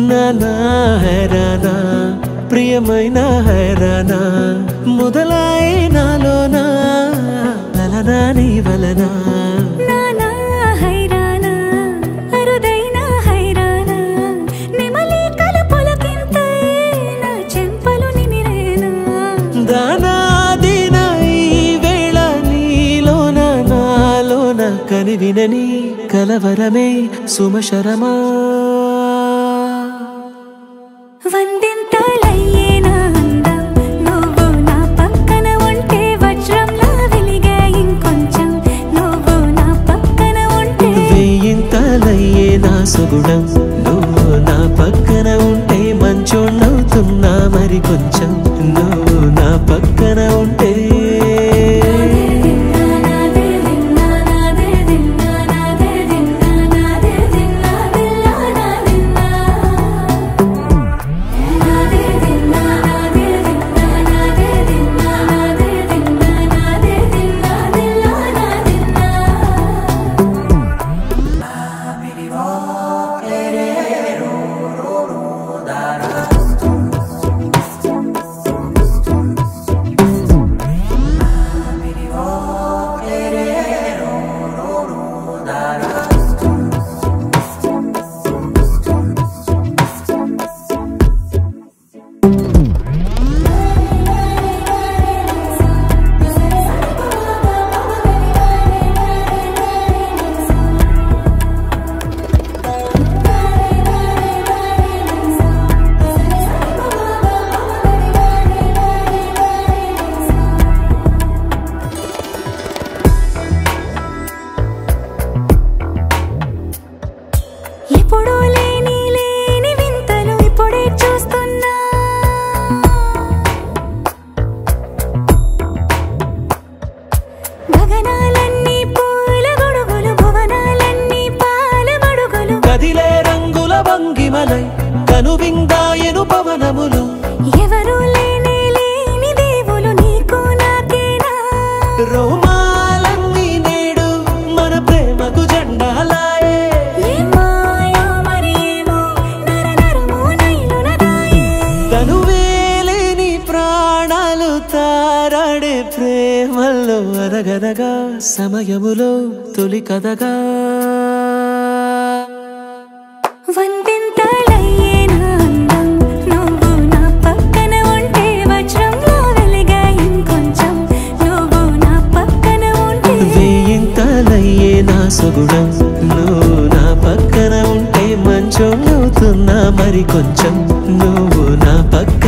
నానా హైరానా ప్రియమైన హైరానా మొదలాయి నాలోనా లలనా నీ వలనా నానా హైరానా అరుదైన హైరానా నెమలి కలుపులకింతై నా చెంపలు నిమిరేనా దానా దినా ఈ వేళ నీలోన నాలోన కనివినని కలవరమే సుమశరమా వందింతలయ్యేనా అందం నువ్వు నా పక్కన ఉంటే వజ్రంలా వెలిగే ఇంకొంచెం నువ్వు నా పక్కన ఉంటే వెయ్యింతలయ్యేనా సుగుణం నువ్వు నా పక్కన ఉంటే మంచోణ్ణవుతున్నా మరి కొంచెం నువ్వు నా పక్కన ఉంటే ఎప్పుడూ లేని వింతలు ఇప్పుడే చూస్తున్నా గగనాలన్నీ పూల గొడుగులు భువనాలన్నీ పాల గొడుగులు కదిలే రంగుల భంగిమలై కనువిందాయను పవనములు ఎవరు లేని దేవులు నీకు నాకేనా రోమాలన్నీ నేడు మన ప్రేమకు జెండాలాయే తనువేలేని ప్రాణాలు తారాడే ప్రేమల్లో అనగనగా సమయములో తొలి కథగా వందింతలయ్యేనా అందం నువ్వు నా పక్కన ఉంటే వజ్రంలా వెలిగే ఇంకొంచెం నువ్వు నా పక్కన ఉంటే వెయ్యింతలయ్యేనా సుగుణం నువ్వు నా పక్కన ఉంటే మంచోణ్ణవుతున్నా మరి కొంచెం నువ్వు నా పక్కన